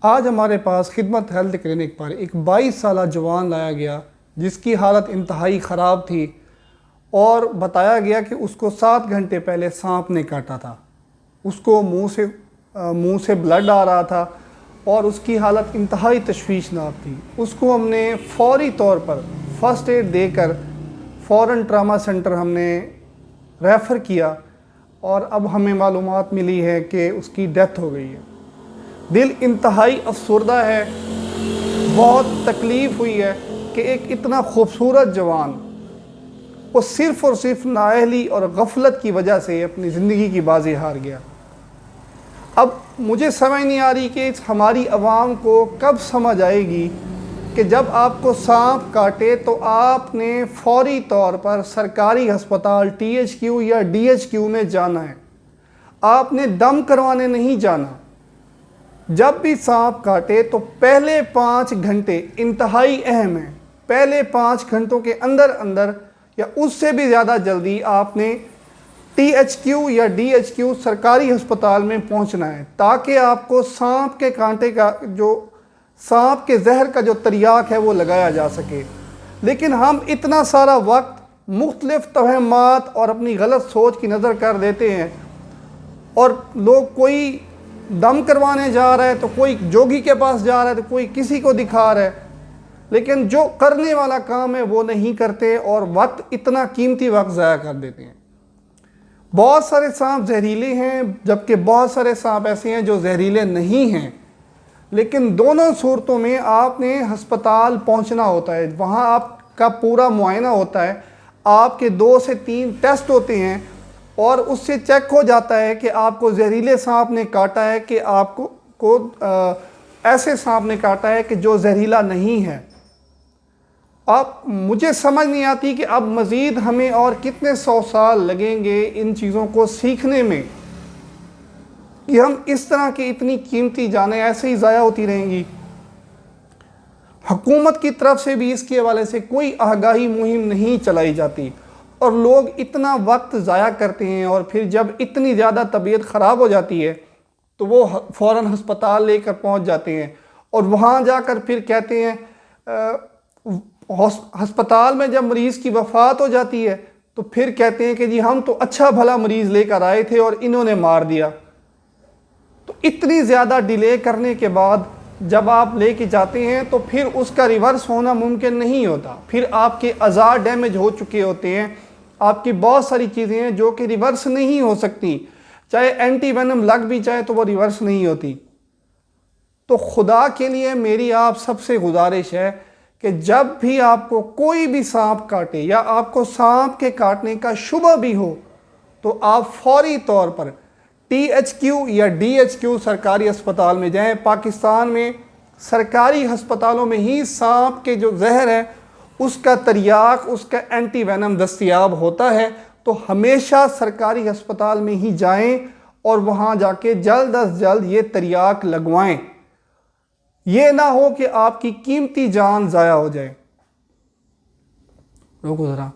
आज हमारे पास खिदमत हेल्थ क्लिनिक पर एक 22 साला जवान लाया गया जिसकी हालत इंतहाई ख़राब थी और बताया गया कि उसको 7 घंटे पहले सांप ने काटा था। उसको मुंह से ब्लड आ रहा था और उसकी हालत इंतहाई तशवीशनाक थी। उसको हमने फौरी तौर पर फ़र्स्ट एड देकर फ़ौरन ट्रामा सेंटर हमने रेफ़र किया और अब हमें मालूमात मिली है कि उसकी डेथ हो गई है। दिल इंतहाई अफसरदा है, बहुत तकलीफ़ हुई है कि एक इतना खूबसूरत जवान वो सिर्फ़ और सिर्फ नाअहली और गफलत की वजह से अपनी ज़िंदगी की बाजी हार गया। अब मुझे समझ नहीं आ रही कि हमारी आवाम को कब समझ आएगी कि जब आपको सांप काटे तो आपने फौरी तौर पर सरकारी अस्पताल THQ या DHQ में जाना है, आपने दम करवाने नहीं जाना। जब भी सांप काटे तो पहले 5 घंटे इंतहाई अहम है। पहले 5 घंटों के अंदर अंदर या उससे भी ज़्यादा जल्दी आपने THQ या DHQ सरकारी अस्पताल में पहुंचना है ताकि आपको सांप के कांटे का सांप के जहर का जो तरियाक है वो लगाया जा सके। लेकिन हम इतना सारा वक्त मुख्तलिफ तवहमात और अपनी गलत सोच की नज़र कर देते हैं और लोग कोई दम करवाने जा रहा है तो कोई जोगी के पास जा रहा है तो कोई किसी को दिखा रहा है, लेकिन जो करने वाला काम है वो नहीं करते और वक्त इतना कीमती वक्त ज़ाया कर देते हैं। बहुत सारे सांप जहरीले हैं जबकि बहुत सारे सांप ऐसे हैं जो जहरीले नहीं हैं, लेकिन दोनों सूरतों में आपने अस्पताल पहुंचना होता है। वहाँ आपका पूरा मुआयना होता है, आपके 2 से 3 टेस्ट होते हैं और उससे चेक हो जाता है कि आपको जहरीले सांप ने काटा है कि ऐसे सांप ने काटा है कि जो जहरीला नहीं है। अब मुझे समझ नहीं आती कि अब मज़ीद हमें और कितने 100 साल लगेंगे इन चीज़ों को सीखने में कि हम इस तरह की इतनी कीमती जानें ऐसे ही ज़ाया होती रहेंगी। हुकूमत की तरफ से भी इसके हवाले से कोई आगाही मुहिम नहीं चलाई जाती और लोग इतना वक्त ज़ाया करते हैं और फिर जब इतनी ज़्यादा तबीयत ख़राब हो जाती है तो वो फ़ौरन अस्पताल लेकर पहुंच जाते हैं और वहाँ जाकर फिर कहते हैं अस्पताल में जब मरीज़ की वफ़ात हो जाती है तो फिर कहते हैं कि जी हम तो अच्छा भला मरीज़ लेकर आए थे और इन्होंने मार दिया। तो इतनी ज़्यादा डिले करने के बाद जब आप लेके जाते हैं तो फिर उसका रिवर्स होना मुमकिन नहीं होता। फिर आपके अज़ा डैमेज हो चुके होते हैं, आपकी बहुत सारी चीज़ें हैं जो कि रिवर्स नहीं हो सकती, चाहे एंटी वेनम लग भी जाए तो वो रिवर्स नहीं होती। तो खुदा के लिए मेरी आप सबसे गुजारिश है कि जब भी आपको कोई भी सांप काटे या आपको सांप के काटने का शुबा भी हो तो आप फौरी तौर पर THQ या DHQ सरकारी अस्पताल में जाएं। पाकिस्तान में सरकारी अस्पतालों में ही सांप के जो जहर है उसका तरियाक, उसका एंटी वेनम दस्तयाब होता है, तो हमेशा सरकारी अस्पताल में ही जाएं और वहाँ जाके जल्द अज जल्द ये तरियाक लगवाएं। ये ना हो कि आपकी कीमती जान ज़ाया हो जाए। रोको ज़रा।